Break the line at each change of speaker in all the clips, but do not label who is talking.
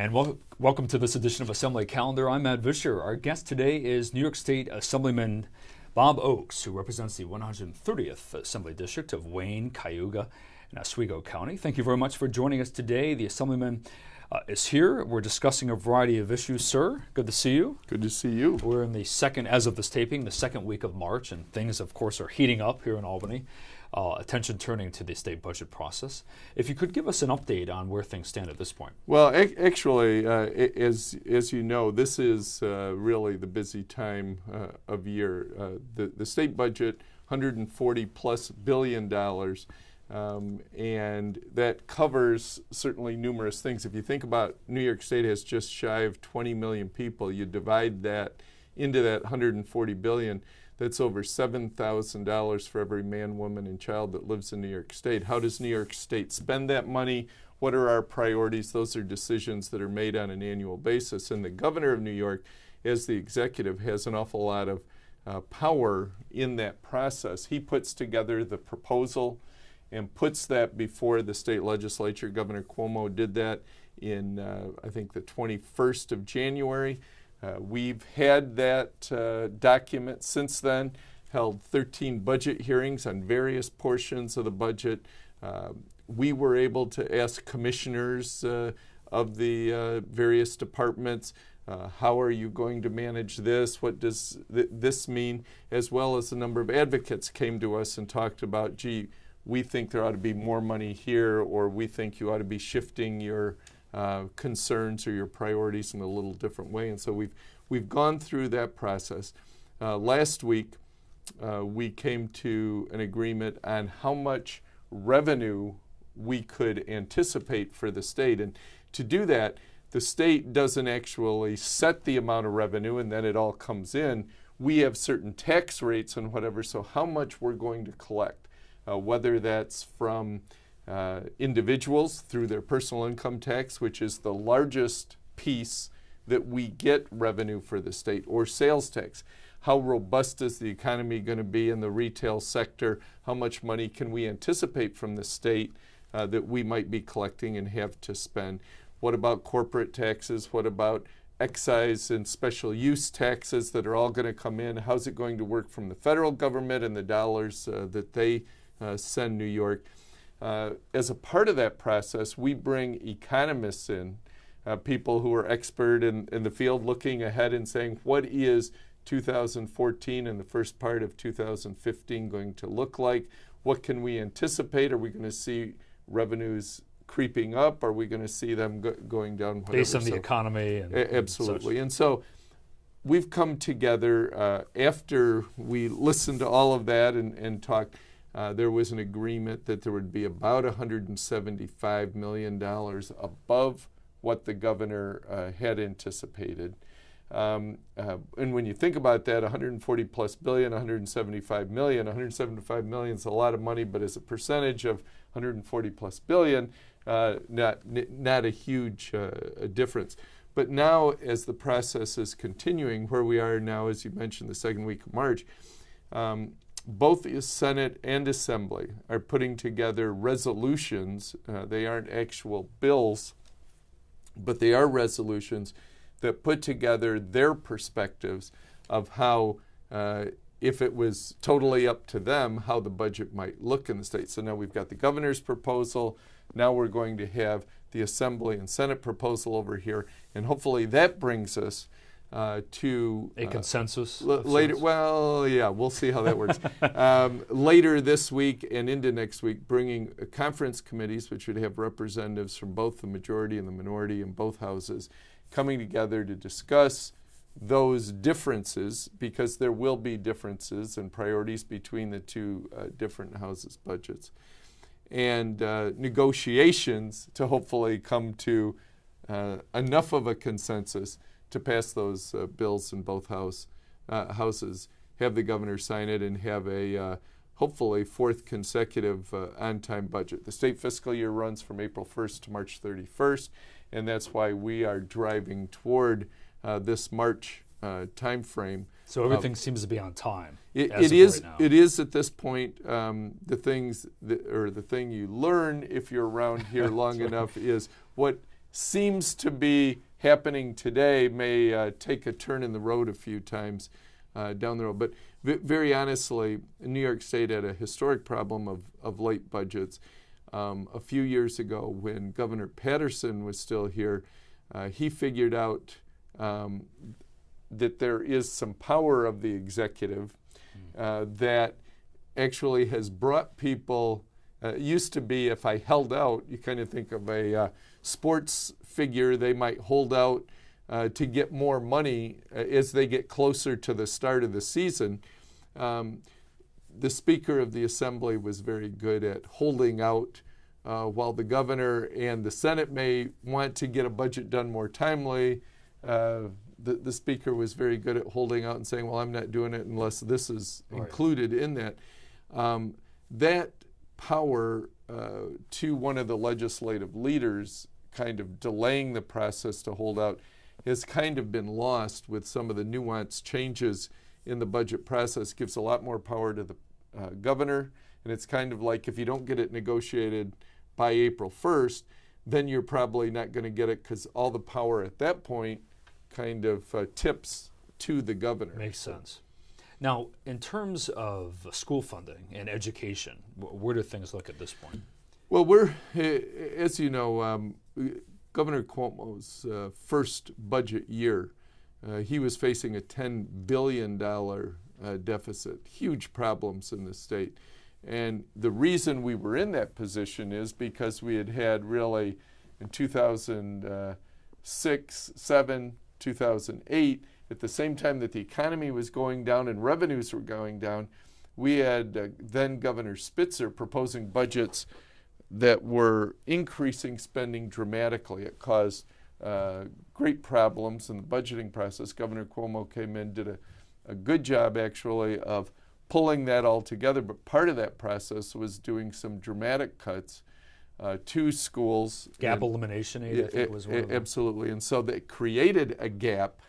And welcome to this edition of Assembly Calendar. I'm Matt Vischer. Our guest today is New York State Assemblyman Bob Oakes, who represents the 130th Assembly District of Wayne, Cayuga, and Oswego County. Thank you very much for joining us today. The Assemblyman is here. We're discussing a variety of issues, sir. Good to see you.
Good to see you.
We're in the second, as of this taping, the second week of March, and things, of course, are heating up here in Albany. Attention turning to the state budget process. If you could give us an update on where things stand at this point.
Well, actually, as you know, this is really the busy time of year. The state budget, $140+ billion, and that covers certainly numerous things. If you think about New York State has just shy of 20 million people, you divide that into that $140 billion. That's over $7,000 for every man, woman, and child that lives in New York State. How does New York State spend that money? What are our priorities? Those are decisions that are made on an annual basis. And the governor of New York, as the executive, has an awful lot of power in that process. He puts together the proposal and puts that before the state legislature. Governor Cuomo did that in, I think, the 21st of January. We've had that document since then, held 13 budget hearings on various portions of the budget. We were able to ask commissioners of the various departments, how are you going to manage this? What does this mean? As well as a number of advocates came to us and talked about, gee, we think there ought to be more money here, or we think you ought to be shifting your concerns or your priorities in a little different way. And so we've gone through that process. Last week, we came to an agreement on how much revenue we could anticipate for the state. And to do that, the state doesn't actually set the amount of revenue and then it all comes in. We have certain tax rates and whatever, so how much we're going to collect, whether that's from individuals through their personal income tax, which is the largest piece that we get revenue for the state, or sales tax. How robust is the economy going to be in the retail sector? How much money can we anticipate from the state that we might be collecting and have to spend? What about corporate taxes? What about excise and special use taxes that are all going to come in? How's it going to work from the federal government and the dollars that they send New York? As a part of that process, we bring economists in, people who are expert in the field, looking ahead and saying, what is 2014 and the first part of 2015 going to look like? What can we anticipate? Are we going to see revenues creeping up? Are we going to see them going down? Whatever.
Based on the economy. And
absolutely. And so we've come together after we listened to all of that and talked. There was an agreement that there would be about $175 million above what the governor had anticipated. And when you think about that, $140+ billion, $175 million is a lot of money, but as a percentage of $140+ billion, not a huge difference. But now, as the process is continuing, where we are now, as you mentioned, the second week of March, both the Senate and Assembly are putting together resolutions. They aren't actual bills, but they are resolutions that put together their perspectives of how, if it was totally up to them, how the budget might look in the state. So now we've got the governor's proposal. Now we're going to have the Assembly and Senate proposal over here, and hopefully that brings us to
a consensus
later. Well, yeah, we'll see how that works. Later this week and into next week, bringing conference committees, which would have representatives from both the majority and the minority in both houses, coming together to discuss those differences, because there will be differences and priorities between the two different houses' budgets, and negotiations to hopefully come to enough of a consensus to pass those bills in both houses, have the governor sign it, and have a hopefully fourth consecutive on-time budget. The state fiscal year runs from April 1st to March 31st, and that's why we are driving toward this March time frame.
So everything seems to be on time.
It is at this point. The thing you learn if you're around here long enough is what seems to be happening today may take a turn in the road a few times down the road. But very honestly, New York State had a historic problem of late budgets. A few years ago, when Governor Patterson was still here, he figured out that there is some power of the executive that actually has brought people. Used to be, if I held out, you kind of think of a sports figure, they might hold out to get more money as they get closer to the start of the season. The Speaker of the Assembly was very good at holding out while the governor and the Senate may want to get a budget done more timely. The Speaker was very good at holding out and saying, well, I'm not doing it unless this is included in that. That power to one of the legislative leaders kind of delaying the process to hold out has kind of been lost with some of the nuanced changes in the budget process. Gives a lot more power to the governor, and it's kind of like if you don't get it negotiated by April 1st, then you're probably not going to get it because all the power at that point kind of tips to the governor.
Makes sense. Now, in terms of school funding and education, where do things look at this point?
Well, as you know, Governor Cuomo's first budget year, he was facing a $10 billion deficit, huge problems in the state. And the reason we were in that position is because we had really, in 2006, 7, 2008, at the same time that the economy was going down and revenues were going down, we had then Governor Spitzer proposing budgets that were increasing spending dramatically. It caused great problems in the budgeting process. Governor Cuomo came in, did a good job actually of pulling that all together, but part of that process was doing some dramatic cuts to schools.
Gap elimination aid, I think, was one of them.
Absolutely, and so that created a gap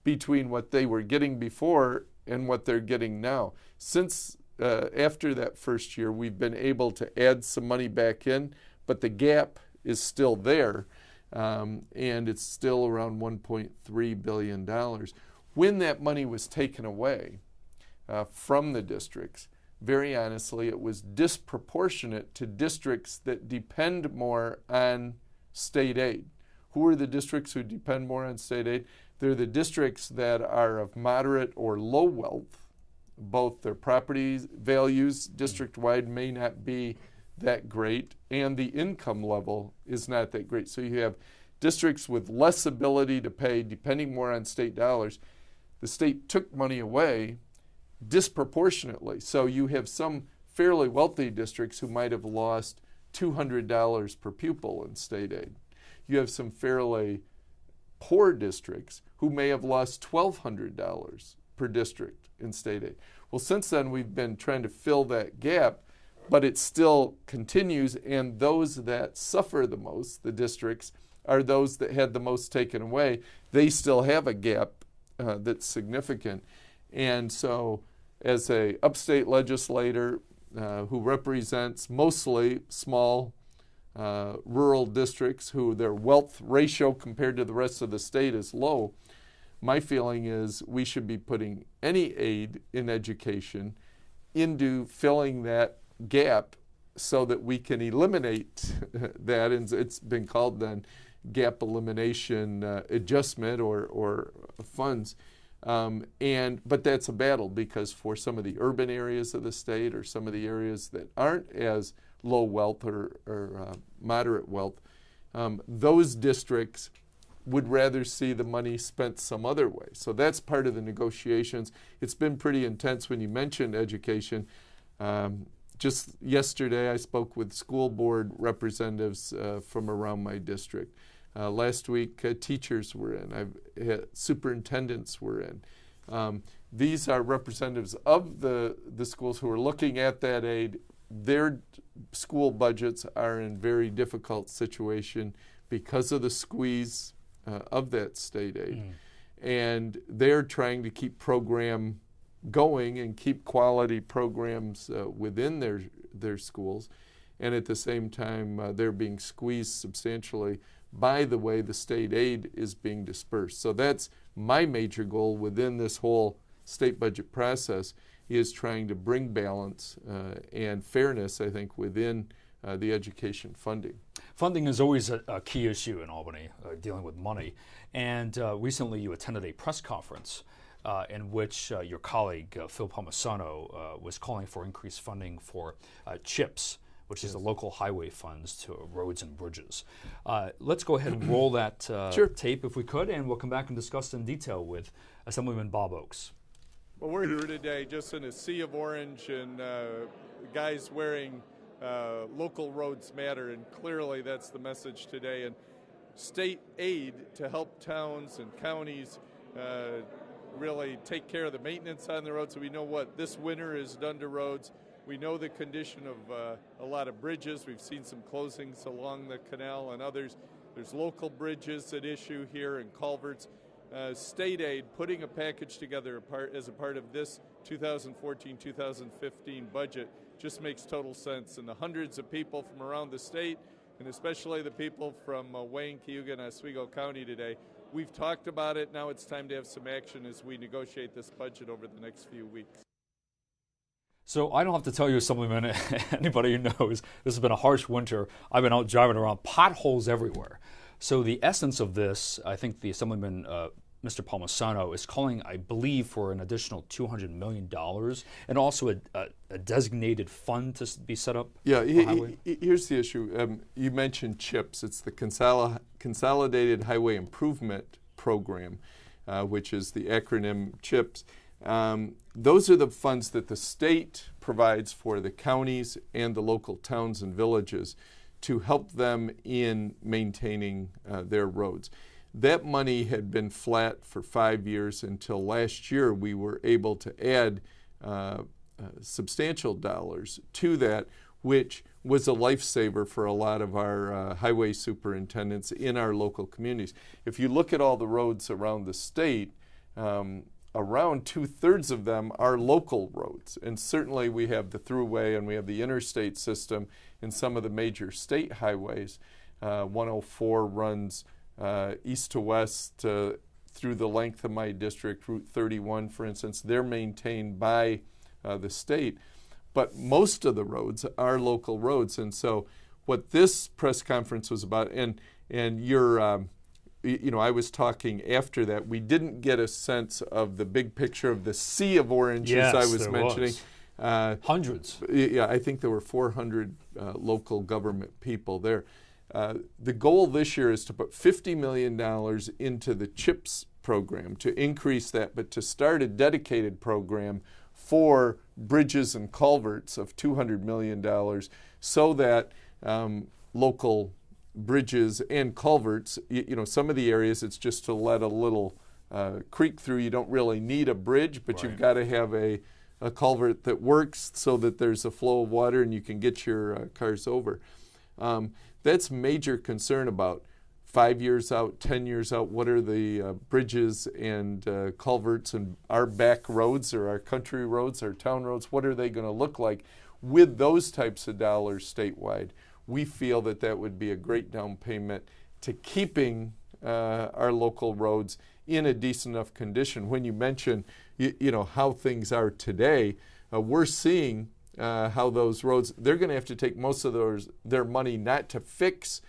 between what they were getting before and what they're getting now. Since after that first year, we've been able to add some money back in, but the gap is still there, and it's still around $1.3 billion. When that money was taken away from the districts, very honestly, it was disproportionate to districts that depend more on state aid. Who are the districts who depend more on state aid? They're the districts that are of moderate or low wealth. Both their property values district-wide may not be that great, and the income level is not that great. So you have districts with less ability to pay, depending more on state dollars. The state took money away disproportionately. So you have some fairly wealthy districts who might have lost $200 per pupil in state aid. You have some fairly poor districts who may have lost $1,200 per district in state aid. Well, since then, we've been trying to fill that gap, but it still continues, and those that suffer the most, the districts, are those that had the most taken away. They still have a gap that's significant. And so as a upstate legislator who represents mostly small rural districts who their wealth ratio compared to the rest of the state is low, my feeling is we should be putting any aid in education into filling that gap so that we can eliminate that. And it's been called then gap elimination adjustment or funds. But that's a battle because for some of the urban areas of the state or some of the areas that aren't as low wealth or moderate wealth, those districts would rather see the money spent some other way. So that's part of the negotiations. It's been pretty intense when you mentioned education. Just yesterday I spoke with school board representatives from around my district. Last week teachers were in, superintendents were in. These are representatives of the schools who are looking at that aid. Their school budgets are in very difficult situation because of the squeeze of that state aid. And they're trying to keep program going and keep quality programs within their schools. And at the same time, they're being squeezed substantially by the way the state aid is being dispersed. So that's my major goal within this whole state budget process, is trying to bring balance and fairness, I think, within the education funding.
Funding is always a key issue in Albany, dealing with money. And recently you attended a press conference in which your colleague, Phil Palmisano, was calling for increased funding for CHIPS, which is the local highway funds to roads and bridges. Let's go ahead and roll that tape if we could, and we'll come back and discuss in detail with Assemblyman Bob Oakes.
Well, we're here today just in a sea of orange and guys wearing local roads matter, and clearly that's the message today. And state aid to help towns and counties really take care of the maintenance on the roads. So we know what this winter has done to roads. We know the condition of a lot of bridges. We've seen some closings along the canal and others. There's local bridges at issue here and culverts. State aid, putting a package together as a part of this 2014-2015 budget just makes total sense. And the hundreds of people from around the state, and especially the people from Wayne, Cayuga, and Oswego County today, we've talked about it. Now it's time to have some action as we negotiate this budget over the next few weeks.
So I don't have to tell you, Assemblyman, anybody who knows, this has been a harsh winter. I've been out driving around, potholes everywhere. So the essence of this, I think the Assemblyman, Mr. Palmisano, is calling, I believe, for an additional $200 million and also a designated fund to be set up.
Yeah, here's the issue. You mentioned CHIPS. It's the Consolidated Highway Improvement Program, which is the acronym CHIPS. Those are the funds that the state provides for the counties and the local towns and villages to help them in maintaining their roads. That money had been flat for 5 years until last year we were able to add substantial dollars to that, which was a lifesaver for a lot of our highway superintendents in our local communities. If you look at all the roads around the state, around 2/3 of them are local roads. And certainly we have the thruway and we have the interstate system and some of the major state highways. 104 runs east to west through the length of my district. Route 31, for instance, they're maintained by the state. But most of the roads are local roads. And so what this press conference was about, and you're I was talking after that, we didn't get a sense of the big picture of the sea of oranges I was mentioning.
Hundreds.
Yeah, I think there were 400 local government people there. The goal this year is to put $50 million into the CHIPS program to increase that, but to start a dedicated program for bridges and culverts of $200 million so that local bridges and culverts, some of the areas it's just to let a little creek through. You don't really need a bridge, but you've got to have a culvert that works so that there's a flow of water and you can get your cars over. That's major concern about 5 years out, 10 years out. What are the bridges and culverts and our back roads or our country roads, our town roads, what are they going to look like with those types of dollars statewide? We feel that that would be a great down payment to keeping our local roads in a decent enough condition. When you mention, how things are today, we're seeing how those roads, they're going to have to take most of their money not to fix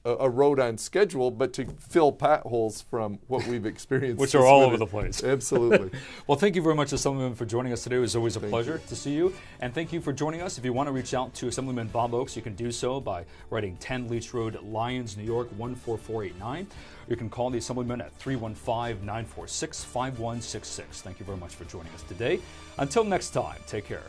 a road on schedule, but to fill potholes from what we've experienced.
Which are all over the place.
Absolutely.
Well, thank you very much, Assemblyman, for joining us today. It was always a pleasure to see you. And thank you for joining us. If you want to reach out to Assemblyman Bob Oakes, you can do so by writing 10 Leach Road, Lyons, New York, 14489. You can call the Assemblyman at 315-946-5166. Thank you very much for joining us today. Until next time, take care.